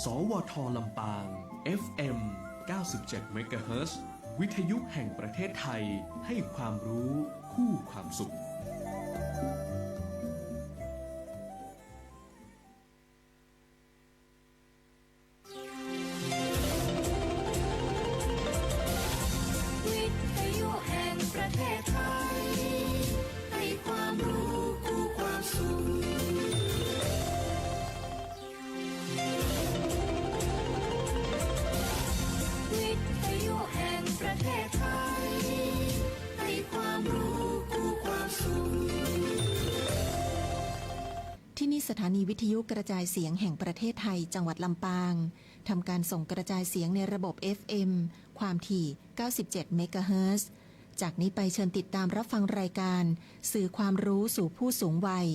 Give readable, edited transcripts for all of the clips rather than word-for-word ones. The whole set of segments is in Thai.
สวทลำปาง FM 97 MHz วิทยุแห่งประเทศไทยให้ความรู้คู่ความสุขที่นี่สถานีวิทยุกระจายเสียงแห่งประเทศไทยจังหวัดลำปางทำการส่งกระจายเสียงในระบบ FM ความถี่ 97 เมกะเฮิรตซ์ จากนี้ไปเชิญติดตามรับฟังรายการสื่อความรู้สู่ผู้สูงวัย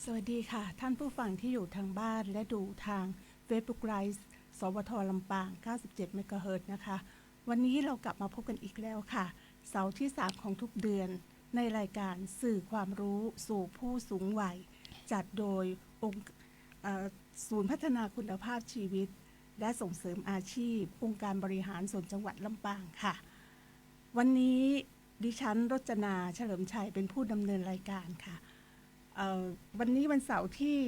สวัสดีค่ะท่านผู้ฟังที่อยู่ทางบ้านและดูทาง Facebook Live สวทลำปาง 97 เมกะเฮิรตซ์นะคะวันนี้เรากลับมาพบกันอีกแล้วค่ะเสาร์ที่ 3 ของทุกเดือนในรายการสื่อความรู้สู่ผู้สูงวัยจัดโดยองค์ศูนย์พัฒนาคุณภาพชีวิตและส่งเสริมอาชีพองค์การบริหารส่วนจังหวัดลำปางค่ะวันนี้ดิฉันรจนาเฉลิมชัยเป็นผู้ดำเนินรายการค่ะวันนี้วันเสาร์ที่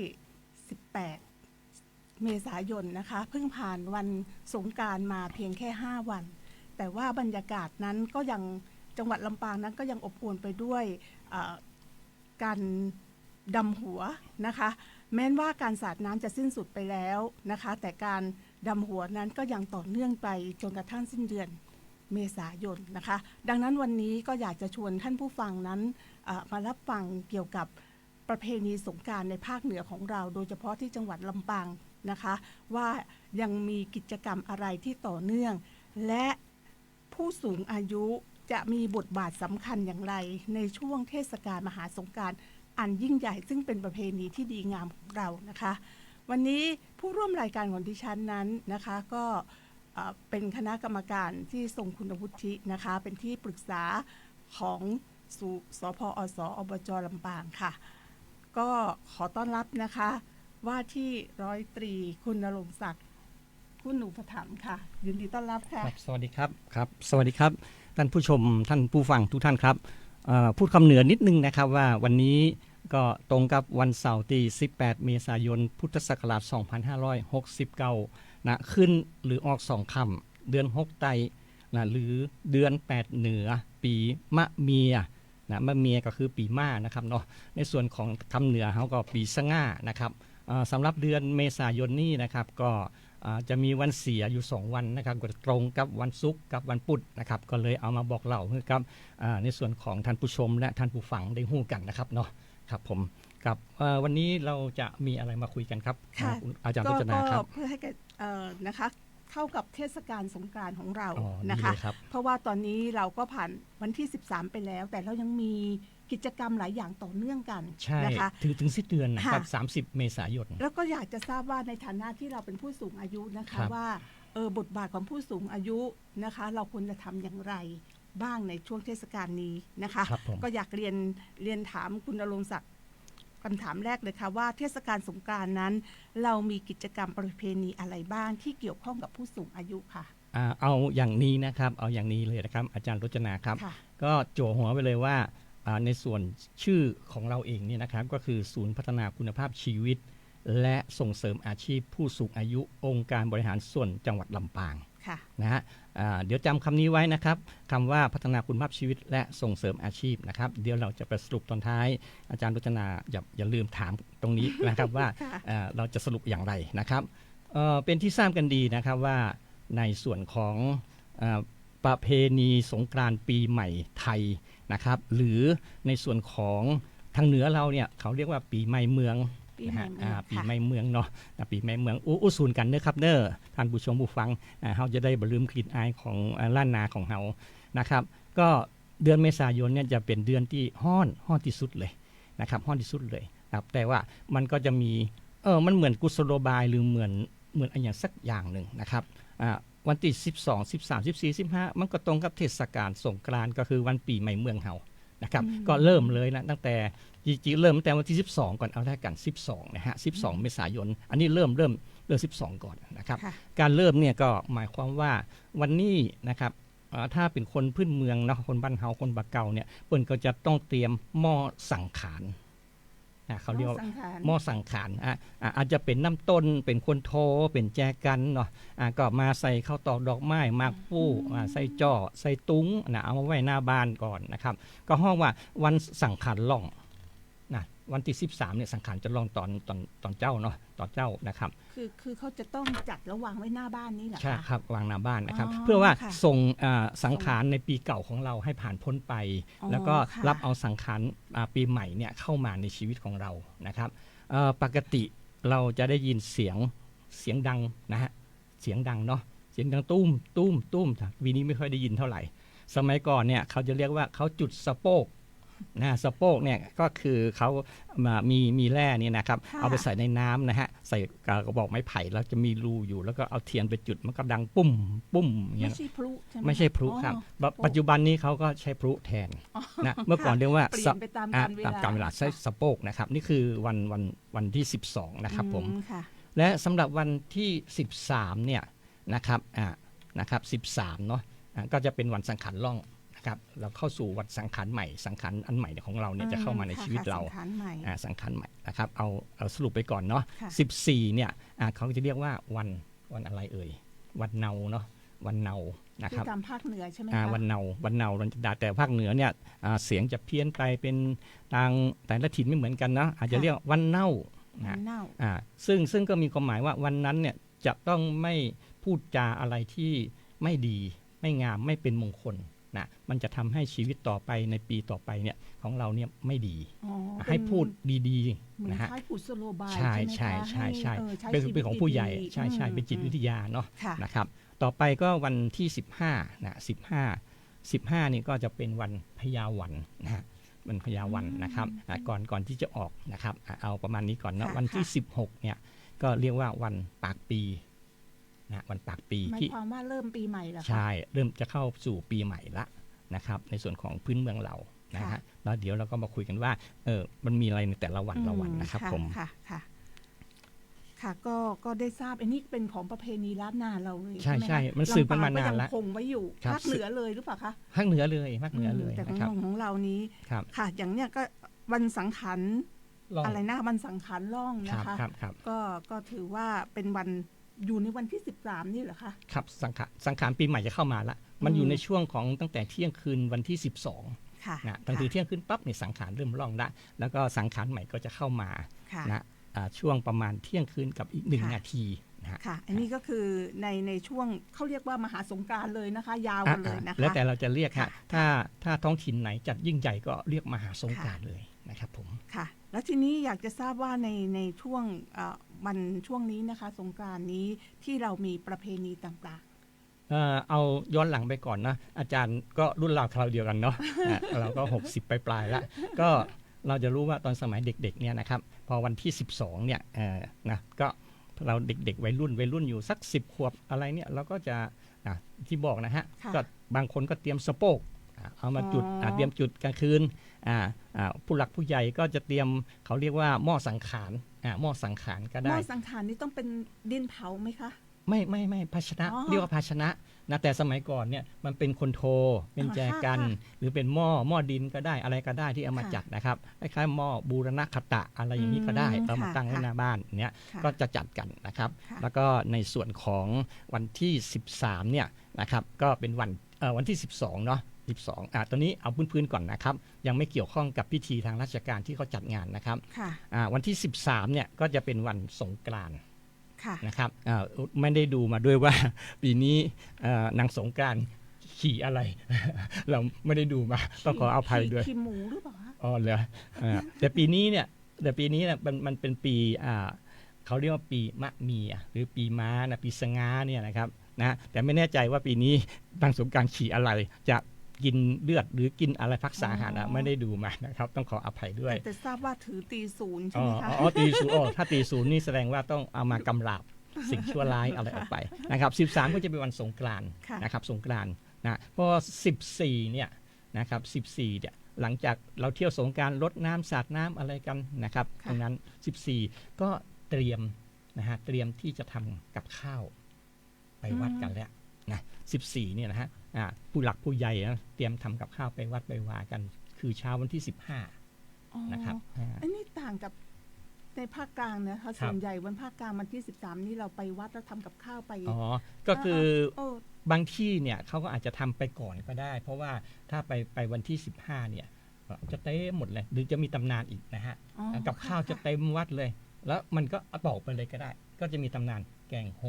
18 เมษายนนะคะเพิ่งผ่านวันสงกรานต์มาเพียงแค่ 5 วันแต่ว่าบรรยากาศนั้นก็ยังจังหวัดลำปางนั้นก็ยังอบอวลไปด้วยการดำหัวนะคะแม้ว่าการสาดน้ำจะสิ้นสุดไปแล้วนะคะแต่การดำหัวนั้นก็ยังต่อเนื่องไปจนกระทั่งสิ้นเดือนเมษายนนะคะดังนั้นวันนี้ก็อยากจะชวนท่านผู้ฟังนั้นมารับฟังเกี่ยวกับประเพณีสงกรานต์ในภาคเหนือของเราโดยเฉพาะที่จังหวัดลำปางนะคะว่ายังมีกิจกรรมอะไรที่ต่อเนื่องและผู้สูงอายุจะมีบทบาทสำคัญอย่างไรในช่วงเทศกาลมหาสงกรานต์อันยิ่งใหญ่ซึ่งเป็นประเพณีที่ดีงามของเรานะคะวันนี้ผู้ร่วมรายการของดิฉันนั้นนะคะก็เป็นคณะกรรมการที่ทรงคุณวุฒินะคะเป็นที่ปรึกษาของสพอสอบจลำปางค่ะก็ขอต้อนรับนะคะว่าที่ร้อยตรีคุณณรงค์ศักดิ์คุณอุปถัมภ์ค่ะยินดีต้อนรับค่ะสวัสดีครับครับสวัสดีครับท่านผู้ชมท่านผู้ฟังทุกท่านครับพูดคำเหนือนิดนึงนะครับว่าวันนี้ก็ตรงกับวันเสาร์ที่ 18 เมษายน พุทธศักราช 2569 นะขึ้นหรือออก2 ค่ำเดือน6ไตรนะหรือเดือน8เหนือปีมะเมียนะมะเมียก็คือปีม้านะครับเนาะในส่วนของคำเหนือเขาก็ปีสง่านะครับสำหรับเดือนเมษายนนี้นะครับก็จะมีวันเสียอยู่2วันนะครับก็ตรงกับวันศุกร์กับวันพุธนะครับก็เลยเอามาบอกเล่าเพื่อกับในส่วนของท่านผู้ชมและท่านผู้ฟังได้ฮู้กันนะครับเนาะครับผมกับวันนี้เราจะมีอะไรมาคุยกันครับอาจารย์รจนาครับเพื่อให้นะคะเข้ากับเทศกาลสงกรานต์ของเรานะคะเพราะว่าตอนนี้เราก็ผ่านวันที่13ไปแล้วแต่เรายังมีกิจกรรมหลายอย่างต่อเนื่องกันนะคะถึงสิ้นเดือนนะครับ30 เมษายนแล้วก็อยากจะทราบว่าในฐานะที่เราเป็นผู้สูงอายุนะคะว่าบทบาทของผู้สูงอายุนะคะเราควรจะทำอย่างไรบ้างในช่วงเทศกาลนี้นะคะก็อยากเรียนถามคุณณรงค์ศักดิ์คำถามแรกเลยค่ะว่าเทศกาลสงกรานต์นั้นเรามีกิจกรรมประเพณีอะไรบ้างที่เกี่ยวข้องกับผู้สูงอายุค่ะเอาอย่างนี้นะครับเอาอย่างนี้เลยนะครับอาจารย์รจนาครับก็โจหัวไปเลยว่าในส่วนชื่อของเราเองเนี่ยนะครับก็คือศูนย์พัฒนาคุณภาพชีวิตและส่งเสริมอาชีพผู้สูงอายุองค์การบริหารส่วนจังหวัดลำปาง ค่ะ นะฮะเดี๋ยวจำคำนี้ไว้นะครับคำว่าพัฒนาคุณภาพชีวิตและส่งเสริมอาชีพนะครับเดี๋ยวเราจะไปสรุปตอนท้ายอาจารย์รจนาอย่าลืมถามตรงนี้นะครับว่า ค่ะ เราจะสรุปอย่างไรนะครับเป็นที่ทราบกันดีนะครับว่าในส่วนของประเพณีสงกรานต์ปีใหม่ไทยนะครับหรือในส่วนของทางเหนือเราเนี่ยเขาเรียกว่าปีใหม่เมือง ปีใหม่เมือง ปี ค่ะ ใหม่เมืองเนาะปีใหม่เมืองอู้ศูนย์กันเด้อครับเด้อท่านผู้ชมผู้ฟังเขาจะได้บลืมกลิ่นอายของล้านนาของเฮานะครับก็เดือนเมษายนเนี่ยจะเป็นเดือนที่ฮ้อนที่สุดเลยนะครับฮ้อนที่สุดเลยนะครับแต่ว่ามันก็จะมีมันเหมือนกุศโลบายหรือเหมือนอะไรอย่างสักอย่างหนึ่งนะครับวันที่12 13 14 15มันก็ตรงกับเทศกาลสงกรานต์ก็คือวันปีใหม่เมืองเฮานะครับก็เริ่มเลยนะตั้งแต่จริงๆเริ่มตั้งแต่วันที่12ก่อนเอาแรกกัน12นะฮะ12เมษายนอันนี้เริ่ม12ก่อนนะครับ ค่ะ การเริ่มเนี่ยก็หมายความว่าวันนี้นะครับถ้าเป็นคนพื้นเมืองเนาะคนบ้านเฮาคนบาเก่าเนี่ยเปิ้นก็จะต้องเตรียมหม้อสังขารเขาเรียกว่า หม้อสังขารอาจจะเป็นน้ำต้นเป็นคนโทเป็นแจกันเนาะก็มาใส่ข้าวตอกดอกไม้มากฟู่ใส่จ่อใส่ตุ้งนะเอามาไว้หน้าบ้านก่อนนะครับก็ห้องว่าวันสังขารล่องนะวันที่13เนี่ยสังขารจะล่องตอนเจ้าเนาะตอนเจ้านะครับ คือเขาจะต้องจัดแล้ววางไว้หน้าบ้านนี่เหรอ ใช่ คะ ครับวางหน้าบ้านนะครับ อ๋อ เพื่อว่า ค่ะ ส่งสังขารในปีเก่าของเราให้ผ่านพ้นไป อ๋อ แล้วก็ ค่ะ รับเอาสังขารปีใหม่เนี่ยเข้ามาในชีวิตของเรานะครับปกติเราจะได้ยินเสียงดังนะฮะเสียงดังเนาะเสียงดังตุ้มวีนี้ไม่ค่อยได้ยินเท่าไหร่ สมัยก่อนเนี่ยเขาจะเรียกว่าเขาจุดสะโปกนะสะโปกเนี่ยก็คือเขามีแร่นี่นะครับ ค่ะ เอาไปใส่ในน้ำนะฮะใส่กระบอกไม้ไผ่แล้วจะมีรูอยู่แล้วก็เอาเทียนไปจุดมันก็ดังปุ้มอย่าง ไม่ เงี้ย ใช่พลุใช่ไหม ไม่ใช่พลุครับ อ๋อ ปัจจุบันนี้เขาก็ใช้พลุแทนนะเมื่อก่อนเรียกว่า เปลี่ยนไปตามกาลเวลา ตามกาลเวลาใช้สะโปกนะครับนี่คือวันที่12นะครับผม ค่ะ และสำหรับวันที่13เนี่ยนะครับ13เนาะก็จะเป็นวันสังขารล่องนะครับเราเข้าสู่วันสังขารใหม่สังขารอันใหม่ของเราเนี่ยจะเข้ามาในชีวิตเรา สังขารใหม่ สังขารใหม่นะครับเอาสรุปไปก่อนเนาะ ค่ะ 14เนี่ยเขาจะเรียกว่าวันอะไรเอ่ยวันเนาเนาะวันเนานะค คือ รับ ตามภาคเหนือใช่ไหมคะ วันเนารัญจดาแต่ภาคเหนือเนี่ยเสียงจะเพี้ยนไปเป็นทางแต่ละถิ่นไม่เหมือนกันนะอาจจะเรียกวันเน่า วั นะ นเน่า ซึ่งก็มีความหมายว่าวันนั้นเนี่ยจะต้องไม่พูดจาอะไรที่ไม่ดีไม่งามไม่เป็นมงคลนะมันจะทำให้ชีวิตต่อไปในปีต่อไปเนี่ยของเราเนี่ยไม่ดี อ๋อ ให้พูดดี เหมือน ๆนะฮะ คล้ายกุศโลบาย ใช่ ใช่ไหมคะ ใช่ ให้ใช้ เป็น ชีวิต เป็นของผู้ใหญ่ ดีๆ ใช่เป็นจิตวิทยาเนาะ ค่ะ นะครับต่อไปก็วันที่15นะ15นี่ก็จะเป็นวันพญาวันนะฮะวันพญาวันนะครับก่อนที่จะออกนะครับเอาประมาณนี้ก่อนนะ ค่ะ วันที่ ค่ะ 16เนี่ยก็เรียกว่าวันปากปีนะวันปากปี หมาย ที่ ความว่าเริ่มปีใหม่เหรอคะ ใช่เริ่มจะเข้าสู่ปีใหม่ละนะครับในส่วนของพื้นเมืองเรานะฮะ ค่ะ แล้วเดี๋ยวเราก็มาคุยกันว่ามันมีอะไรในแต่ละวันละวันนะครับผม ค่ะก็ได้ทราบอันนี้เป็นของประเพณีล้านนาเราเลย ใช่ ไหมคะ ใช่มันสืบกันมานาน ลำปงก็ แล้ว ยังคงไว้อยู่ ครับ ภาคเหนือเลยหรือเปล่าคะ ภาคเหนือเลยภาคเหนือเลย แต่ นะครับ ของเรานี้ ครับ ค่ะ อย่างเนี้ยก็วันสังขาร ลอง อะไรนะวันสังขารล่อง ครับ นะคะ ครับ ก็ถือว่าเป็นวันอยู่ในวันที่13นี่เหรอคะ ครับสังขารปีใหม่จะเข้ามาละมันอยู่ในช่วงของตั้งแต่เที่ยงคืนวันที่ 12 ค่ะ นะตั้งแต่เที่ยงคืนปั๊บเนี่ยสังขารเริ่มล่องละแล้วก็สังขารใหม่ก็จะเข้ามา ค่ะ นะช่วงประมาณเที่ยงคืนกับอีก1 ค่ะ นาทีนะฮะ ค่ะ อันนี้ก็คือในช่วงเขาเรียกว่ามหาสงกรานต์เลยนะคะ ยาวกันเลยนะคะ แล้วแต่เราจะเรียกฮะ ค่ะ ถ้าท้องถิ่นไหนจัดยิ่งใหญ่ก็เรียกมหาสงกรานต์เลยนะครับผม ค่ะ แล้วทีนี้อยากจะทราบว่าในช่วงช่วงนี้นะคะ สงกรานต์นี้ที่เรามีประเพณีต่าง เอาย้อนหลังไปก่อนนะอาจารย์ก็รุ่นราวคราวเดียวกันเนาะ เราก็ 60 ปลายๆแล้วก็เราจะรู้ว่าตอนสมัยเด็กๆเนี่ยนะครับพอวันที่ 12เนี่ยนะก็เราเด็กๆวัยรุ่นอยู่สัก10 ขวบอะไรเนี่ยเราก็จะที่บอกนะฮะ ค่ะ ก็บางคนก็เตรียมสะโปกเอามาจุด อ๋อ เตรียมจุดกลางคืนผู้หลักผู้ใหญ่ก็จะเตรียมเขาเรียกว่าหม้อสังขารหม้อสังขารก็ ๆหม้ ได้ อสังขารนี่ต้องเป็นดินเผาไหมคะ ไม่ภาชนะ อ๋อ เรียกว่าภาชนะ นะแต่สมัยก่อนเนี่ยมันเป็นคนโทเป็นแจกัน หรือเป็นหม้อดินก็ได้อะไรก็ได้ที่เอามาจัดนะครับคล้ายๆหม้อบูรณคตะอะไรอย่างนี้ก็ได้เรามาตั้งไว้หน้าบ้านเนี่ยก็จะจัดกันนะครับแล้วก็ในส่วนของวันที่13เนี่ยนะครับก็เป็นวันที่12เนาะตอนนี้เอาพื้นๆก่อนนะครับยังไม่เกี่ยวข้องกับพิธีทางราชการที่เขาจัดงานนะครับวันที่13เนี่ยก็จะเป็นวันสงกรานต์นะครับไม่ได้ดูมาด้วยว่าปีนี้นางสงกรานต์ขี่อะไร เราไม่ได้ดูมาต้องขออภัยด้วยขี่หมูหรือเปล่าอ๋อเหรอแต่ปีนี้เนี่ยมันเป็นปีเขาเรียกว่าปีมะเมียหรือปีม้านะปีสงาเนี่ยนะครับนะแต่ไม่แน่ใจว่าปีนี้นางสงกรานต์ขี่อะไรจะกินเลือดหรือกินอะไรพักษาอาหารไม่ได้ดูมานะครับต้องขออภัยด้วยแต่ทราบว่าถือตีศูนย์ใช่ไหมคะตีศูนย์ถ้าตีศูนย์นี่แสดงว่าต้องเอามากำราบสิ่งชั่วร้ายอะไรออกไปนะครับ13ก็จะเป็นวันสงกรานต์นะครับสงกรานต์นะเพราะ14เนี่ยนะครับ14เนี่ยหลังจากเราเที่ยวสงกรานต์รดน้ำสาดน้ำอะไรกันนะครับตรงนั้น14ก็เตรียมที่จะทำกับข้าวไปวัดกันแล้วนะ14เนี่ยนะฮะผู้หลักผู้ใหญ่นะเตรียมทำกับข้าวไปวัดไปวากันคือเช้าวันที่15นะครับอันนี้ต่างกับในภาคกลางนะคะส่วนใหญ่วันภาคกลางวันที่13นี่เราไปวัดแล้วทำกับข้าวไปก็คือบางที่เนี่ยเขาก็อาจจะทำไปก่อนก็ได้เพราะว่าถ้าไปวันที่15เนี่ยจะเต็มหมดเลยหรือจะมีตำนานอีกนะฮะกับข้าวจะเต็มวัดเลยแล้วมันก็ต่อไปเลยก็ได้ก็จะมีตำนานแกงโฮ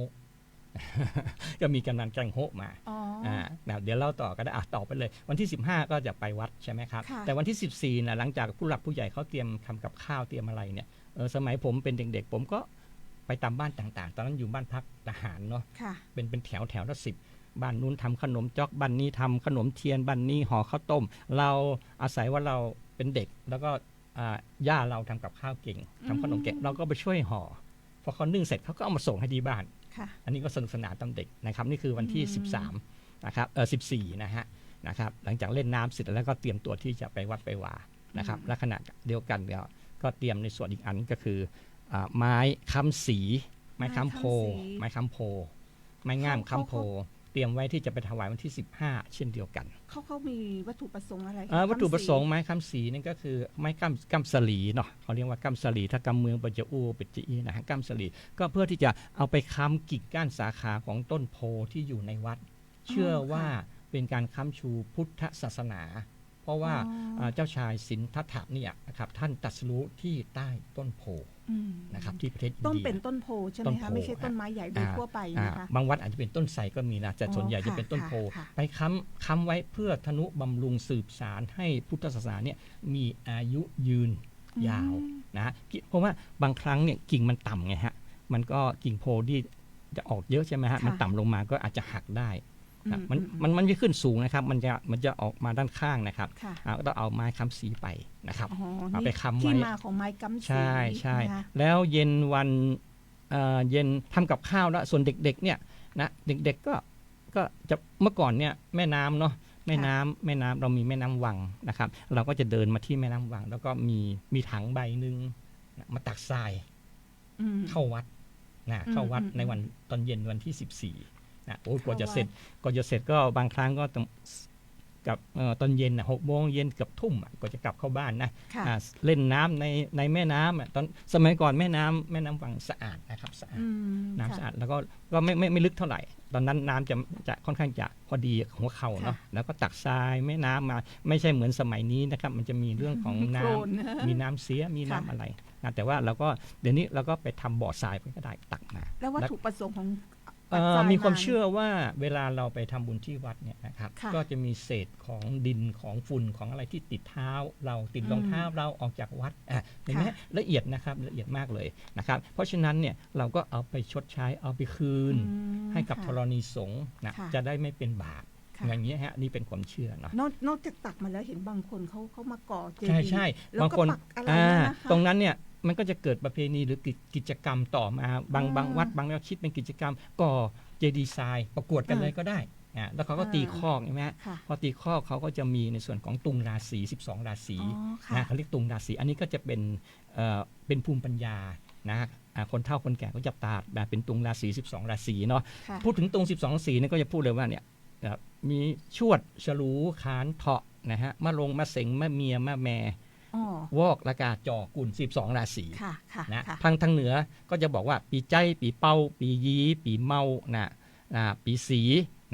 ก็มีกำนันแกงโฮมาเดี๋ยวเล่าต่อก็ได้ต่อไปเลยวันที่15ก็จะไปวัดใช่ไหมครับแต่วันที่14นะหลังจากผู้หลักผู้ใหญ่เขาเตรียมทำกับข้าวเตรียมอะไรเนี่ยสมัยผมเป็นเด็กๆผมก็ไปตามบ้านต่างๆตอนนั้นอยู่บ้านพักทหารเนาะเป็นแถวละ10บ้านนู้นทำขนมจ๊อกบ้านนี้ทำขนมเทียนบ้านนี้ห่อข้าวต้มเราอาศัยว่าเราเป็นเด็กแล้วก็ย่าเราทำกับข้าวเก่งทำขนมเก่งเราก็ไปช่วยห่อพอเขานึ่งเสร็จเขาก็เอามาส่งให้ที่บ้านอันนี้ก็สนุกสนานตอนเด็กนะครับนี่คือวันที่13นะครับ14นะครับหลังจากเล่นน้ำเสร็จแล้วก็เตรียมตัวที่จะไปวัดไปวานะครับและขณะเดียวกันก็เตรียมในส่วนอีกอันก็คือไม้ค้ำสีไม้ค้ำโพไม้ง่ามค้ำโพเตรียมไว้ที่จะไปถวายวันที่15เช่นเดียวกันเขามีวัตถุประสงค์อะไรวัตถุประสงค์ไม้ค้ำสีนั่นก็คือไม้ก้ำสลีเนาะเขาเรียกว่าก้ำสลีถ้ากำเมืองปัจจุปัจจีนะฮะก้ำสลีก็เพื่อที่จะเอาไปค้ำกิ่งก้านสาขาของต้นโพที่อยู่ในวัดเชื่อว่าเป็นการค้ำชูพุทธศาสนาเพราะว่าเจ้าชายสินธัตถะเนี่ยนะครับท่านตรัสรู้ที่ใต้ต้นโพนะครับที่ประเทศอินเดียต้นเป็นต้นโพใช่ไหมคะไม่ใช่ต้นไม้ใหญ่โดยทั่วไปนะคะบางวัดอาจจะเป็นต้นไทรก็มีนะแต่ส่วนใหญ่จะเป็นต้นโพไปค้ำไว้เพื่อทนุบำรุงสืบสารให้พุทธศาสนาเนี่ยมีอายุยืนยาวนะเพราะว่าบางครั้งเนี่ยกิ่งมันต่ำไงฮะมันก็กิ่งโพที่จะออกเยอะใช่ไหมฮะมันต่ำลงมาก็อาจจะหักได้มันจะขึ้นสูงนะครับมันจะออกมาด้านข้างนะครับก็ต้องเอาไม้ค้ำสีไปนะครับเอาไปค้ำไว้ที่มาของไม้ค้ำสีใช่แล้วเย็นวันเย็นทำกับข้าวแล้วส่วนเด็กๆเนี่ยนะเด็กๆก็จะเมื่อก่อนเนี่ยแม่น้ำเนาะแม่น้ำเรามีแม่น้ำวังนะครับเราก็จะเดินมาที่แม่น้ำวังแล้วก็มีถังใบหนึ่งมาตักทรายเข้าวัดเข้าวัดในวันตอนเย็นวันที่14โอ้กว่าจะเสร็จก็บางครั้งก็กับตอนเย็น6 โมงเย็นเกือบทุ่มก็จะกลับเข้าบ้านนะเล่นน้ำในแม่น้ำตอนสมัยก่อนแม่น้ำวังสะอาดนะครับสะอาดน้ำสะอาดแล้วก็ไม่ลึกเท่าไหร่ตอนนั้นน้ำจะค่อนข้างจะพอดีหัวเข่าเนาะแล้วก็ตักทรายแม่น้ำมาไม่ใช่เหมือนสมัยนี้นะครับมันจะมีเรื่องของน้ำมีน้ำเสียมีน้ำอะไรนะแต่ว่าเราก็เดี๋ยวนี้เราก็ไปทำบ่อทรายก็ได้ตักมาแล้ววัตถุประสงค์ของมีความเชื่อว่าเวลาเราไปทำบุญที่วัดเนี่ยนะครับก็จะมีเศษของดินของฝุ่นของอะไรที่ติดเท้าเราติดรองเท้าเราออกจากวัดเห็นไหมละเอียดนะครับละเอียดมากเลยนะครับเพราะฉะนั้นเนี่ยเราก็เอาไปชดใช้เอาไปคืนให้กับธรณีสงฆ์นะจะได้ไม่เป็นบาปอย่างนี้ฮะนี่เป็นความเชื่อเนาะนอกจากตักมาแล้วเห็นบางคนเขามาก่อเจดีย์ใช่บางคนตรงนั้นเนี่ยมันก็จะเกิดประเพณีหรือกิจกรรมต่อมาบางวัดบางแนวคิดเป็นกิจกรรมก่อเจดีย์ทรายประกวดกันเลยก็ได้แล้วเขาก็ตีคอกใช่ไหมพอตีคอกเขาก็จะมีในส่วนของตุงราศี12 ราศีนะเขาเรียกตุงราศีอันนี้ก็จะเป็นภูมิปัญญานะ คนเฒ่าคนแก่ก็จะตัดแบบเป็นตุงราศี12ราศีเนาะ ค่ะ พูดถึงตุง12ราศีเนี่ยก็จะพูดเลยว่าเนี่ยมีชวดฉลูขานเถาะนะฮะมะลงมะเสงมะเมียมะแม่ อ๋อ วอกละกาจอกุล12ราศี ค่ะค่ะ นะ ค่ะ ทางเหนือก็จะบอกว่าปีใจปีเป้าปียีปีเมาปีสี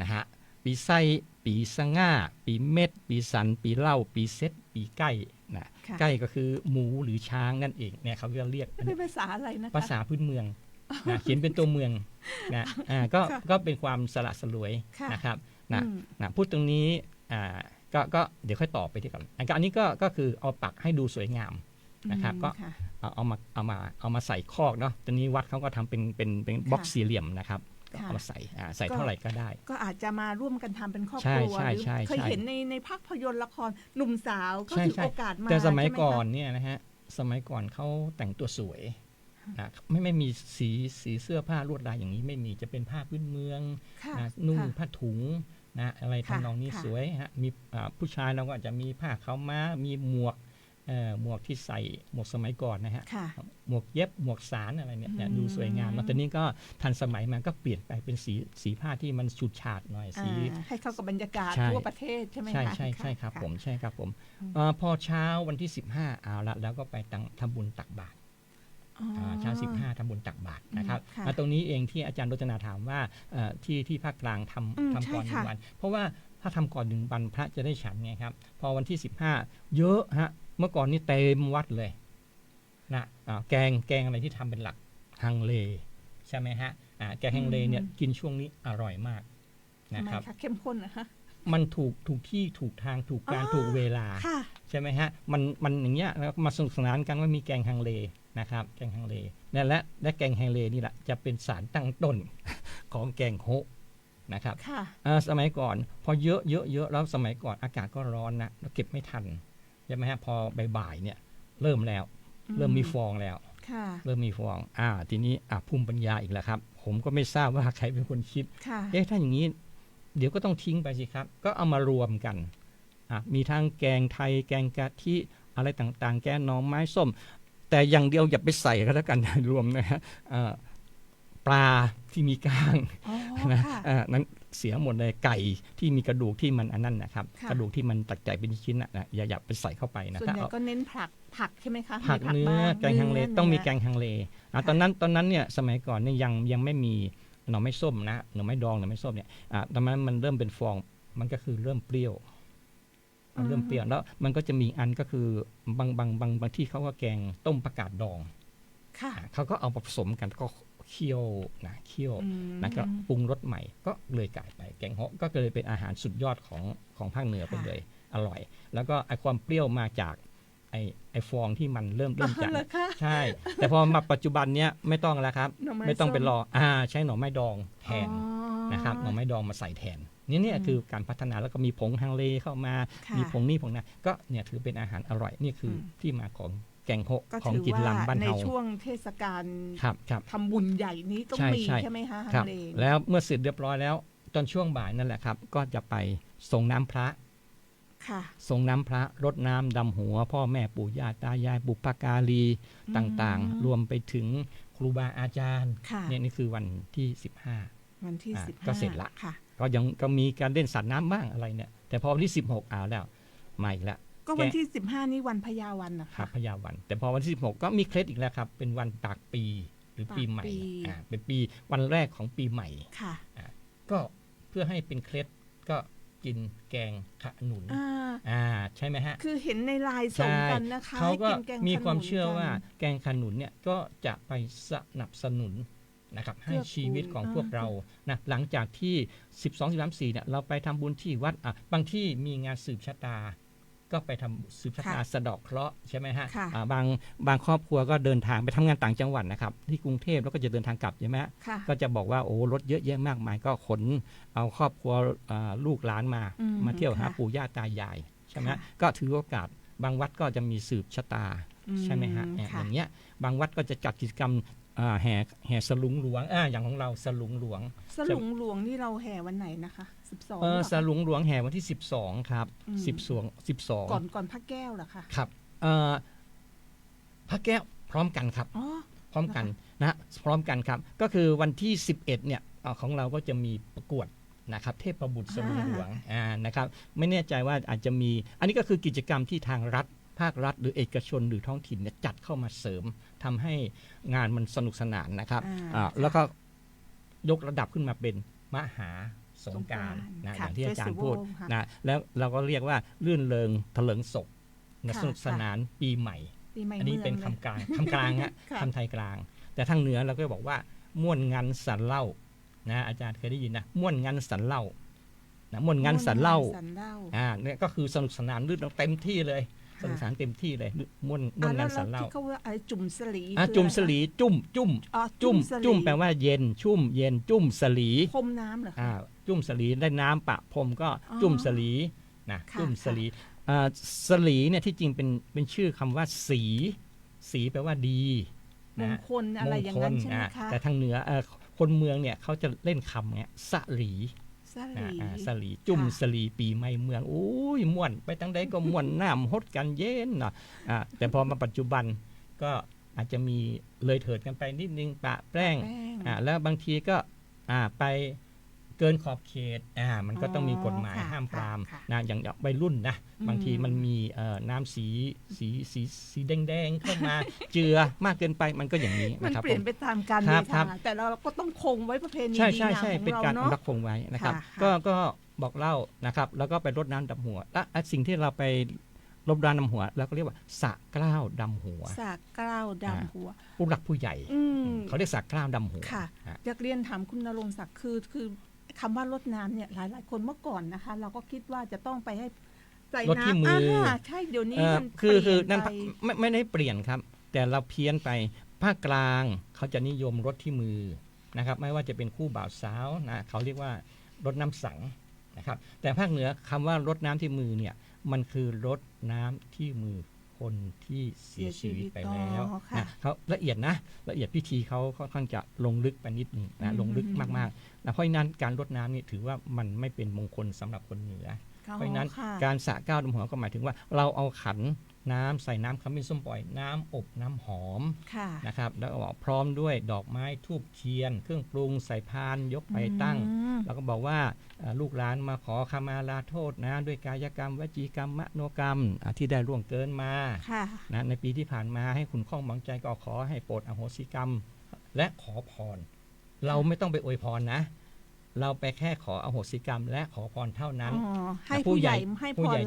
นะฮะปีไส้ปีสง่าปีเม็ดปีสันปีเล่าปีเซตปีใกล้นะ ค่ะ ใกล้ก็คือหมูหรือช้างนั่นเองเนี่ยเขาจะเรียก เป็นภาษาอะไรนะคะ ภาษาพื้นเมืองนะเขียนเป็นตัวเมืองนะก็ ค่ะ ก็เป็นความสละสลวย ค่ะ นะครับนะ อืม นะพูดตรงนี้ก็เดี๋ยวค่อยต่อไปที่ก่อนอันนี้ก็คือเอาปักให้ดูสวยงามนะครับก็ ค่ะ เอามาใส่คอกเนาะตอนนี้วัดเขาก็ทำเป็นบล็อกสี่เหลี่ยมนะครับก็ ค่ะ เอามาใส่เท่าไหร่ก็ได้ ก็อาจจะมาร่วมกันทำเป็นครอบ ใช่ ครัว ใช่ หรือ ใช่ เคย ใช่ เห็นในภาพยนตร์ละครหนุ่มสาวก็ ใช่ ถือ ใช่ โอกาสมา แต่สมัย ใช่ไห ก่อน คะ เนี่ยนะฮะสมัยก่อนเขาแต่งตัวสวยนะไม่มีสีเสื้อผ้าลวดลายอย่างนี้ไม่มีจะเป็นผ้าพื้นเมือง ค่ะ นะนุ่ง ค่ะ ผ้าถุงนะอะไร ค่ะ ทำนองนี้ ค่ะ สวยฮะมีผู้ชายเราก็อาจจะมีผ้าขาวม้ามีหมวกที่ใส่หมวกสมัยก่อนนะฮะ ค่ะ หมวกเย็บหมวกสารอะไรเนี่ย อืม ดูสวยงามแล้วตอนนี้ก็ทันสมัยมันก็เปลี่ยนไปเป็นสีผ้าที่มันฉูดฉาดหน่อยสี ให้เข้ากับบรรยากาศ ใช่ ทั่วประเทศใช่ไหมคะ ใช่ครับ ะ ผมใช่ครับผมพอเช้าวันที่15เอาละแล้วก็ไปทำบุญตักบาตร อ๋อ เช้า15ทำบุญตักบาตรนะครับ ค่ะ ตรงนี้เองที่อาจารย์รจนาถามว่าที่ภาคกลางทำก่อน ใช่ 1 ค่ะ วัน เพราะว่าถ้าทำก่อน1 วันพระจะได้ฉันไงครับพอวันที่15เยอะฮะเมื่อก่อนนี่เต็มวัดเลยนะแกงอะไรที่ทำเป็นหลักฮังเลใช่ไหมฮะแกงฮังเลเนี่ยกินช่วงนี้อร่อยมาก ทำ นะ ไม ครับ คะเข้มข้นนะคะ มันถูกที่ถูกทางถูกการ อ๋อ ถูกเวลา ค่ะ ใช่ไหมฮะมันอย่างเงี้ยแล้วมาสนุกสนานกันว่ามีแกงฮังเลนะครับแกงฮังเลและแกงฮังเลนี่แหละจะเป็นสารตั้งต้น ของแกงโฮะนะครับ ค่ะ สมัยก่อนพอเยอะแล้วสมัยก่อนอากาศก็ร้อนนะเราเก็บไม่ทันใช่ไหมฮะพอบ่ายๆเนี่ยเริ่มแล้ว เริ่มมีฟองแล้ว ค่ะ เริ่มมีฟองทีนี้ภูมิปัญญาอีกแล้วครับผมก็ไม่ทราบว่าใครเป็นคนคิด ค่ะ ถ้าอย่างนี้เดี๋ยวก็ต้องทิ้งไปสิครับก็เอามารวมกันมีทั้งแกงไทยแกงกะทิอะไรต่างๆแกงหน่อไม้ส้ม แต่อย่างเดียวอย่าไปใส่ก็แล้วกัน รวมนะฮะปลาที่มีก้าง อ๋อ นะ ค่ะ นั้นเสียหมดเลยไก่ที่มีกระดูกที่มันอันนั้นนะครับ ค่ะ กระดูกที่มันตัดใจเป็นชิ้นนะอย่าไปใส่เข้าไปนะ ส่วน ถ้า ใหญ่ เอา ก็เน้นผักใช่ไหมคะ ผัก มี เนื้อ บ้า แกงฮังเล นื้ ต้องมี เนื้ แกงฮังเล ค่ะ ตอนนั้นเนี่ยสมัยก่อนเนี่ยยังไม่มีหน่อไม้ส้มนะหน่อไม้ดองหน่อไม้ส้มเนี่ยตอนนั้นมันเริ่มเป็นฟองมันก็คือเริ่มเปรี้ยวมันเริ่มเปรี้ยวแล้วมันก็จะมีอันก็คือบางที่เขาก็แกงต้มผักกาดดอง ค่ะ เขาก็เอามาผสมกันก็เคี่ยวนะก็ปรุงรสใหม่ก็เลยกลายไปแกงเฮาะก็เลยเป็นอาหารสุดยอดของภาคเหนือไปเลยอร่อย แล้วก็ไอความเปรี้ยวมาจากไอฟองที่มันเริ่มจาก เหรอคะ ใช่ แต่พอมาปัจจุบันเนี้ยไม่ต้องแล้วครับ หน่อไม้ ไม่ต้อง ส้ม เป็นรอใช้หน่อไม้ดองแทน อ๋อ นะครับหน่อไม้ดองมาใส่แทนเนี่ยคือการพัฒนาแล้วก็มีผงฮังเลเข้ามา ค่ะ มีผงนี่ผงนั้นก็เนี่ยถือเป็นอาหารอร่อยนี่คือที่มาของแกงโฮะ ก็ ของ ถือ กิน ว่า ลำบ้าน ใน เฮา ช่วงเทศกาล ครับ ทำบุญใหญ่นี้ต้อง ใช่ มี ใช่ ใช่ไหมคะฮั ครั ง บ เล แล้วเมื่อเสร็จเรียบร้อยแล้วตอนช่วงบ่ายนั่นแหละครับก็จะไปส่งน้ำพระ ค่ะ ส่งน้ำพระรดน้ำดำหัว พ่อแม่ปู่ย่าตายายบุพการีต่างๆ รวมไปถึงครูบาอาจารย์ ค่ะ เนี่ยนี่คือวันที่วันที่ อ่า 15 ก็เสร็จละ ค่ะ 15ก็มีการเล่นสาดน้ำบ้างอะไรเนี่ยแต่พอวันที่16เอาแล้วมาอีกแล้ว ก็วันที่ 15 นี่วันพญาวันนะ ครั คะ บพยาวันแต่พอวันที่16ก็มีเคล็ดอีกแล้วครับเป็นวันปากปีหรือปีใหม่ ปากปี เป็นปีวันแรกของปีใหม่ ค่ะ ก็เพื่อให้เป็นเคล็ดก็กินแกงขนุน ใช่ไหมฮะ คือเห็นในไลน์ส่งกันนะคะ เขาก็ ให้นแง มี ขนุน ความเชื่อว่า กัน แกงขนุนเนี่ยก็จะไปสนับสนุนนะครับให้ เกื้อกูล ชีวิตของพวกเรานะหลังจากที่ 12-13-14เนี่ยเราไปทำบุญที่วัดบางที่มีงานสืบชะตา ก็ไปทำสืบชะตาสะเดาะเคราะห์ใช่ไหมฮะ ค่ะ บางครอบครัวก็เดินทางไปทำงานต่างจังหวัดนะครับที่กรุงเทพแล้วก็จะเดินทางกลับใช่ไหมฮะ ค่ะ ก็จะบอกว่าโอ้รถเยอะแยะมากมายก็ขนเอาครอบครัวลูกหลานมา มาเที่ยวหาปู่ย่าตายายใช่ไหม ค่ะ ก็ถือโอกาสบางวัดก็จะมีสืบชะตาใช่ไหมฮะ ค่ะ อย่างเงี้ยบางวัดก็จะจัดกิจกรรมแห่สลุงหลวงอย่างของเราสลุงหลวง สลุงหลวงนี่เราแห่วันไหนนะคะ12หรอ สลุงหลวงแห่วันที่12ครับ อืม 12 ก่อนพระแก้วเหรอคะ ครับพระแก้วพร้อมกันครับ อ๋อ พ พร้อมกันนะพร้อมกันครับก็คือวันที่11เนี่ยของเราก็จะมีประกวดนะครับเทพบุตรสนหลวงนะครับไม่แน่ใจว่าอาจจะมีอันนี้ก็คือกิจกรรมที่ทางรัฐภาครัฐหรือเอกชนหรือท้องถิ่นเนี่ยจัดเข้ามาเสริมทำให้งานมันสนุกสนานนะครับแล้วก็ยกระดับขึ้นมาเป็นมหาสงกรานต์นะอย่างที่อาจารย์พูดนะแล้วเราก็เรียกว่าลื่นเริงเถลิงศกสนุกสนานปีใหม่อันนี้เป็นคำกลางฮะคำไทยกลางแต่ทางเหนือเราก็บอกว่าม่วนงันสันเล่านะอาจารย์เคยได้ยินนะม่วนงันสันเล่านะม่วนงันสันเล่าเนี่ยก็คือสนุกสนานลื่นเต็มที่เลยสนุกสนานเต็มที่เลยม่วนงันสันเล่าเขาว่าอะไรจุ่มสลีจุ่มสลีจุ่มแปลว่าเย็นชุ่มเย็นจุ่มสลีพรมน้ำเหรอคะจุ่มสลีได้น้ำปะพรมก็จุ่มสลีนะจุ่มสลีสลีเนี่ยที่จริงเป็นชื่อคำว่าสีแปลว่าดีมงคลอะไรอย่างนั้นใช่ไหมคะแต่ทางเหนือคนเมืองเนี่ยเขาจะเล่นคำเนี่ยสลีจุ่มสลีปีใหม่เมืองโอ้ยม่วนไปตั้งใดก็ม่วนน้ำฮดกันเย็นเนาะแต่พอมาปัจจุบันก็อาจจะมีเลยเถิดกันไปนิดนึงปะแป้งแล้วบางทีก็ไปเกินขอบเขตมันก็ต้องมีกฎหมายห้ามปรามนะอย่างวัยรุ่นนะบางทีมันมีน้ำสีแดงๆเข้ามาเจือมากเกินไปมันก็อย่างนี้นะครับมันเปลี่ยนไปตามกาลเวลาแต่เราก็ต้องคงไว้ประเพณีดีงามของเราเนาะเป็นการรักคงไว้นะครับก็บอกเล่านะครับแล้วก็ไปรดน้ำดำหัวและสิ่งที่เราไปรดน้ำดำหัวเราก็เรียกว่าสระเกล้าดำหัวผู้หลักผู้ใหญ่เขาเรียกสระเกล้าดำหัวอยากเรียนถามคุณณรงค์ศักดิ์คือคำว่ารดน้ำเนี่ยหลายคนเมื่อก่อนนะคะเราก็คิดว่าจะต้องไปให้ใส่น้ำใช่เดี๋ยวนี้มันคือนั่นไม่ได้เปลี่ยนครับแต่เราเพี้ยนไปภาคกลางเขาจะนิยมรดที่มือนะครับไม่ว่าจะเป็นคู่บ่าวสาวนะเขาเรียกว่ารดน้ำสังนะครับแต่ภาคเหนือคำว่ารดน้ำที่มือเนี่ยมันคือรดน้ำที่มือคนที่เสียชีวิตไปแล้วนะเขาละเอียดพิธีเขาค่อนข้างจะลงลึกไปนิดนึงนะลงลึกมากๆนะเพราะฉะนั้นการรดน้ำนี่ถือว่ามันไม่เป็นมงคลสำหรับคนเหนือเพราะฉะนั้นการสระเกล้าดำหัวก็หมายถึงว่าเราเอาขันน้ำใส่น้ำขมิ้นส้มปล่อยน้ำอบน้ำหอมนะครับแล้วก็พร้อมด้วยดอกไม้ธูปเทียนเครื่องปรุงใส่พานยกไปตั้งแล้วก็บอกว่าลูกหลานมาขอขมาลาโทษนะด้วยกายกรรมวจีกรรมมโนกรรมที่ได้ล่วงเกินมานะในปีที่ผ่านมาให้คุณข้องหมองใจก็ขอให้โปรดอโหสิกรรมและขอพรเราไม่ต้องไปอวยพรนะเราไปแค่ขออโหสิกรรมและขอพรเท่านั้นให้ผู้ใหญ่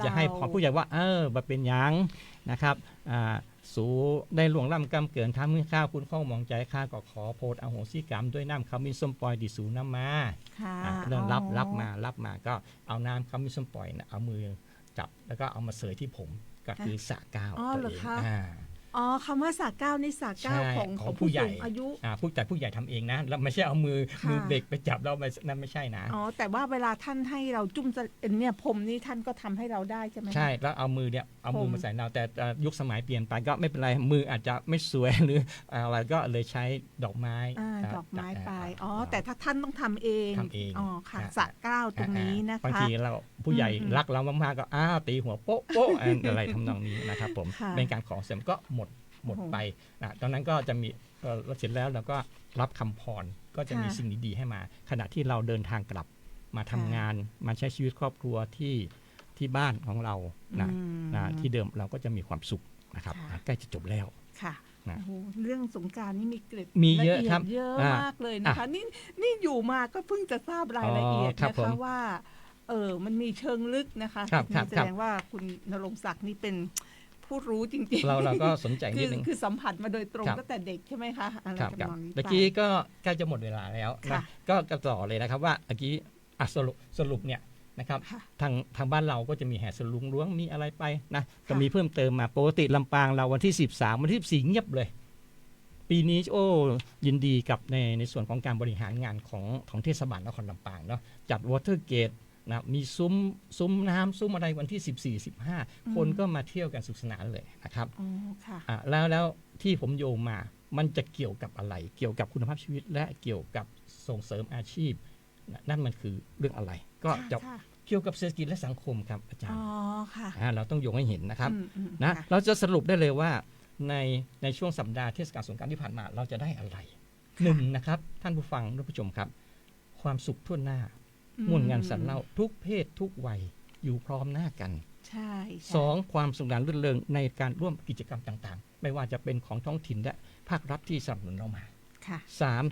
จะให้พรผู้ใหญ่ว่าบ่เป็นยังนะครับสูได้หลวงล่ำกรรมเกินทำให้ข้าคุณข้องมองใจข้าก็ขอโพธิอโหสิกรรมด้วยน้ำขมิ้นส้มปล่อยดิสูน้ำมาเรื่องรับมาก็เอาน้ำขมิ้นส้มปล่อยนะเอามือจับแล้วก็เอามาเสยที่ผมก็คือสระเก้าตัวเองคำว่าสระเก้านี่สระเก้าของผู้ใหญ่อายุผู้ใหญ่ทำเองนะแล้วไม่ใช่เอามือเด็กไปจับเรานั่นไม่ใช่นะแต่ว่าเวลาท่านให้เราจุ่มเนี่ยผมนี่ท่านก็ทำให้เราได้ใช่ไหมใช่แล้วเอามือมาใส่เราแต่ยุคสมัยเปลี่ยนไปก็ไม่เป็นไรมืออาจจะไม่สวยหรืออะไรก็เลยใช้ดอกไม้ไปแต่ถ้าท่านต้องทำเองค่ะสระเก้าตรงนี้นะคะบางทีเราผู้ใหญ่รักเรามากๆก็ตีหัวโป๊ะอะไรทำนองนี้นะครับผมเป็นการขอเสริมก็หมดไปตอนนั้นก็จะมีเสร็จแล้วเราก็รับคำพรก็จะมีสิ่งดีๆให้มาขณะที่เราเดินทางกลับมาทำงานมาใช้ชีวิตครอบครัวที่บ้านของเราที่เดิมเราก็จะมีความสุขนะครับใกล้จะจบแล้วค่ะเรื่องสงกรานต์นี่มีเกร็ดมีเยอะครับเยอะมากเลยนะคะนี่อยู่มาก็เพิ่งจะทราบรายละเอียดนะคะว่ามันมีเชิงลึกนะคะแสดงว่าคุณณรงค์ศักดิ์นี่เป็นผู้รู้จริงๆเราก็สนใจนิดนึงคือสัมผัสมาโดยตรงตั้งแต่เด็กใช่ไหมคะครับเมื่อกี้ก็ใกล้จะหมดเวลาแล้วนะก็ต่อเลยนะครับว่าเมื่อกี้สรุปเนี่ยนะครับทางบ้านเราก็จะมีแห่สลุงล้วงมีอะไรไปนะจะมีเพิ่มเติมมาปกติลำปางเราวันที่13วันที่14เงียบเลยปีนี้ยินดีกับในส่วนของการบริหารงานของเทศบาลนครลำปางเนาะจัดวอเตอร์เกตนะมีซุ้มน้ำซุ้มอะไรวันที่14-15คนก็มาเที่ยวกันสุขสนานเลยนะครับแล้วที่ผมโยงมามันจะเกี่ยวกับอะไรเกี่ยวกับคุณภาพชีวิตและเกี่ยวกับส่งเสริมอาชีพนั่นมันคือเรื่องอะไรก็จะเกี่ยวกับเศรษฐกิจและสังคมครับอาจารย์เราต้องโยงให้เห็นนะครับนะเราจะสรุปได้เลยว่า ในช่วงสัปดาห์เทศกาลสงกรานต์ที่ผ่านมาเราจะได้อะไรหนึ่งนะครับท่านผู้ฟังท่านผู้ชมครับความสุขทั่วหน้าม่วนงานสรรเล่าทุกเพศทุกวัยอยู่พร้อมหน้ากัน ใช่ใช่ สองความสนุกสนานรื่นเริงในการร่วมกิจกรรมต่างๆ ไม่ว่าจะเป็นของท้องถิ่นและภาครัฐที่สนับสนุนเรามา ค่ะ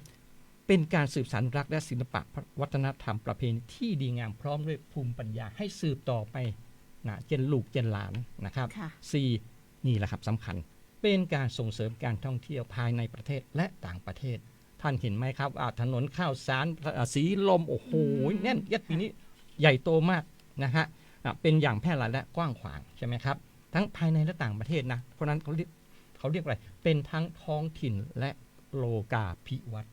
3. เป็นการสืบสานรักและศิลปะวัฒนธรรมประเพณีที่ดีงามพร้อมด้วยภูมิปัญญาให้สืบต่อไปนะเจนลูกเจนหลานนะครับ ค่ะ 4. นี่แหละครับสำคัญเป็นการส่งเสริมการท่องเที่ยวภายในประเทศและต่างประเทศ ท่านเห็นไหมครับถนนข้าวสารสีลมโอ้โหแน่นยัดปีนี้ใหญ่โตมากนะฮะเป็นอย่างแพร่หลายและกว้างขวางใช่ไหมครับทั้งภายในและต่างประเทศนะเพราะนั้นเขาเรียกอะไรเป็นทั้งท้องถิ่นและโลกาภิวัตน์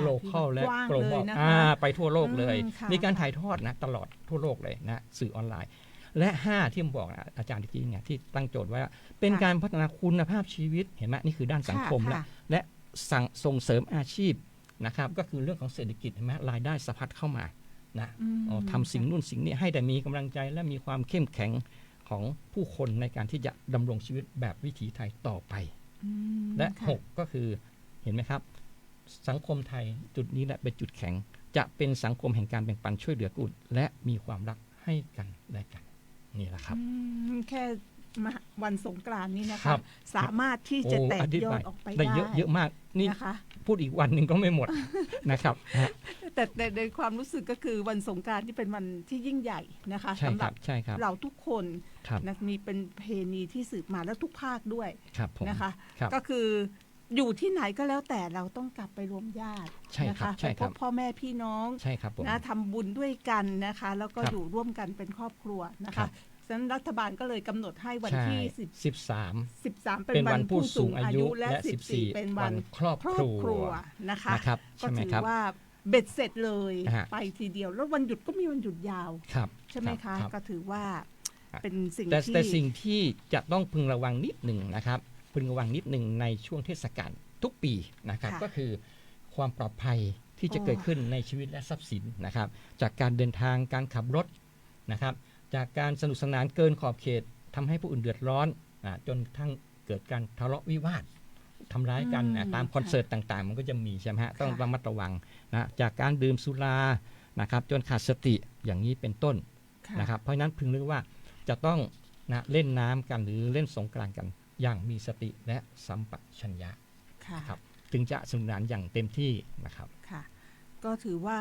โลคอลและ กว้าง โกล เล บอย ล นะคะ ไปทั่วโลกเลย ค่ะ มีการถ่ายทอดนะตลอดทั่วโลกเลยนะสื่อออนไลน์ และ 5 ที่ผมบอกนะอาจารย์ตะกี้เนี่ยที่ตั้งโจทย์ไว้ว่าเป็นการพัฒนาคุณภาพชีวิตเห็นไหมนี่คือด้านสังคม ค่ะ และส่งเสริมอาชีพนะครับก็คือเรื่องของเศรษฐกิจเห็นไหมรายได้สะพัดเข้ามานะทำสิ่งนู่นสิ่งนี้ให้ได้มีกำลังใจและมีความเข้มแข็งของผู้คนในการที่จะดำรงชีวิตแบบวิถีไทยต่อไป และ ค่ะ 6 ก็คือเห็นไหมครับสังคมไทยจุดนี้แหละเป็นจุดแข็งจะเป็นสังคมแห่งการแบ่งปันช่วยเหลือกุลและมีความรักให้กันและกันนี่แหละครับ แค่วันสงกรานต์นี้นะ ครั คะ บ สามารถที่จะแตก ธิ ยอด บา ออกไป ได้ ได้ เยอะมากนี่ นะคะ พูดอีกวันหนึ่งก็ไม่หมด นะครับ แต่ในความรู้สึกก็คือวันสงกรานต์ที่เป็นวันที่ยิ่งใหญ่นะคะ ใช่ สำห ค รั รั บบ ใช่ครับ เราทุกคน ครับ นะมีเป็นเพณีที่สืบมาแล้วทุกภาคด้วย ครับผม นะคะ ครับ ก็คืออยู่ที่ไหนก็แล้วแต่เราต้องกลับไปรวมญาติ ใช่ นะ ครั คะ บใช่ ไป ค พ รั บบ พ่อแม่พี่น้อง ใช่ครับผม นะทำบุญด้วยกันนะคะ แล้วก็ ครับ อยู่ร่วมกันเป็นครอบครัวนะ ครั คะ บ ฉะนั้นรัฐบาลก็เลยกำหนดให้วัน ใช่ ที่ 13 13 เป็ เป็น น วั วัน น ผู้ ผู้ สู สู ง ง อา อา ยุ ยุ และ และ 14 เป็นวัน ครอบครัว นะคะ นะครับ ก็ ใช่ไหม ถือ ครับ ว่าเบ็ดเสร็จเลย ฮะ ไปทีเดียว แล้ววันหยุดก็มีวันหยุดยาว ครับ ใช่ไหมคะ รับ ก็ถือว่าเป็นสิ่ง แต่ ที่ แต่สิ่งที่จะต้องพึงระวังนิดหนึ่งนะครับพึงระวังนิดหนึ่งในช่วงเทศกาลทุกปีนะครับก็คือความปลอดภัยที่จะเกิดขึ้นในชีวิตและทรัพย์สินนะครับจากการเดินทางการขับรถนะครับจากการสนุกสนานเกินขอบเขตทำให้ผู้อื่นเดือดร้อนจนทั้งเกิดการทะเลาะวิวาททำร้ายกันตามคอนเสิร์ตต่างๆ มันก็จะมีใช่ไหมฮะต้องระมัดระวังนะจากการดื่มสุรานะครับจนขาดสติอย่างนี้เป็นต้น ค่ะ นะครับเพราะฉะนั้นพึงรู้ว่าจะต้องนะเล่นน้ำกันหรือเล่นสงกรานต์กันอย่างมีสติและสัมปชัญญะ ค่ะ ครับถึงจะสนุกสนานอย่างเต็มที่นะครับ ค่ะ ก็ถือว่า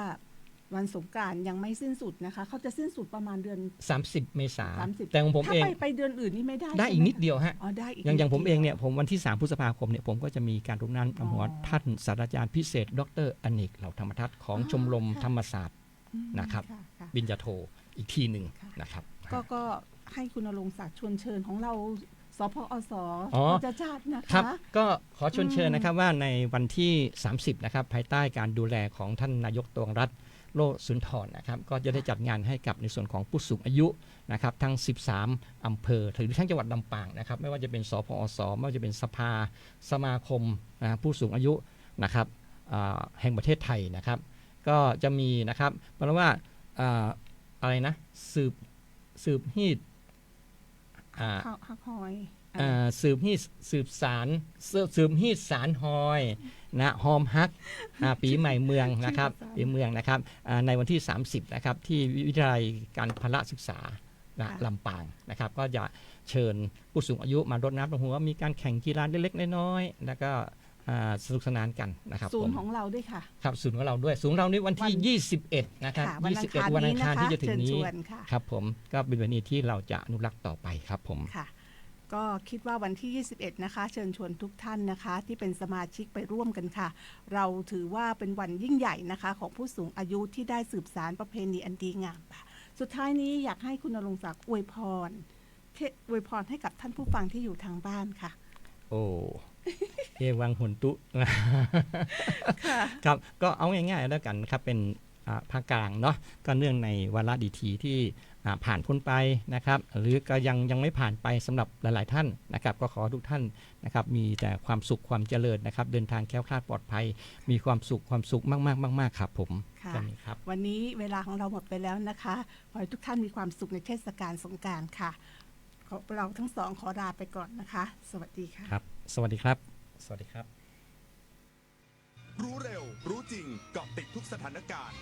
วันสงกรานต์ยังไม่สิ้นสุดนะคะเขาจะสิ้นสุดประมาณเดือน 30 เมษายน 30 แต่ของผม ถ้า เอง ไปเดือนอื่นนี่ไม่ได้ ได้ ใช่ อีก ไหม นิดเดียวฮะ อ๋อได้อีก อย่างผม นิด เอง ดีว เนี่ยผมวันที่ 3 พฤษภาคมเนี่ยผมก็จะมีการรดน้ำดำหัวท่านศาสตราจารย์พิเศษ ดรอเนกเหล่าธรรมทัศน์ของชมรมธรรมศาสตร์ นะครับ ค่ะ บิญญาโทอีกทีหนึ่ง ค่ะ นะครับ ก็ให้คุณณรงค์ศักดิ์ชวนเชิญของเราสพอส อ๋อ จะจัดนะ ครั คะ บก็ขอชวนเชิญนะครับว่าในวันที่ 30 นะครับภายใต้การดูแลของท่านนายกตวงรัฐโลสุนทรนะครับก็จะได้จัดงานให้กับในส่วนของผู้สูงอายุนะครับทั้ง 13 อำเภอหรือทั้งจังหวัดลำปางนะครับไม่ว่าจะเป็นสพอสไม่ว่าจะเป็นสภาสมาคมผู้สูงอายุนะครับแห่งประเทศไทยนะครับก็จะมีนะครับแปลว่าอะไรนะสืบฮีด ฮักฮอย สืบฮีดสืบฮีดสารฮอยนะฮอมฮักปีใหม่เมืองนะครับปีเมืองนะครับในวันที่ 30 นะครับที่วิทยาลัยการพละศึกษาลำปางนะครับก็จะเชิญผู้สูงอายุมารดน้ำดำหัวมีการแข่งกีฬาเล็กๆน้อยๆแล้วก็สนุกสนานกันนะครับ ศูนย์ของเราด้วยค่ะ ครับศูนย์ของเราด้วยศูนย์เรานี่วันที่ 21 นะครับ ค่ะวันอังคาร 21 วันอังคาร นี้นะคะ ที่จะถึงนี้ เชิญชวนค่ะ ครับผมก็เป็นวันนี้ที่เราจะอนุรักษ์ต่อไปครับผม ค่ะ ก็คิดว่าวันที่ 21 นะคะ เชิญชวนทุกท่านนะคะ ที่เป็นสมาชิกไปร่วมกันค่ะ เราถือว่าเป็นวันยิ่งใหญ่นะคะ ของผู้สูงอายุที่ได้สืบสานประเพณีอันดีงามค่ะสุดท้ายนี้อยากให้คุณณรงค์ศักดิ์อวยพรให้กับท่านผู้ฟังที่อยู่ทางบ้านค่ะ โอ้เอวังหุนตุ ค่ะ ครับก็เอาง่ายๆแล้วกันครับเป็นภาคกลางเนาะก็เนื่องในวาระดีทีที่ผ่านพ้นไปนะครับหรือก็ยังไม่ผ่านไปสำหรับหลายๆท่านนะครับก็ขอทุกท่านนะครับมีแต่ความสุขความเจริญนะครับเดินทางแคล้วคลาดปลอดภัยมีความสุขมากๆครับผม ค่ะ แค่นี้ครับ วันนี้เวลาของเราหมดไปแล้วนะคะขอให้ทุกท่านมีความสุขในเทศกาลสงกรานต์ค่ะเราทั้งสองขอลาไปก่อนนะคะ สวัสดีค่ะ ครับ สวัสดีครับ สวัสดีครับ รู้เร็วรู้จริงเกาะติดทุกสถานการณ์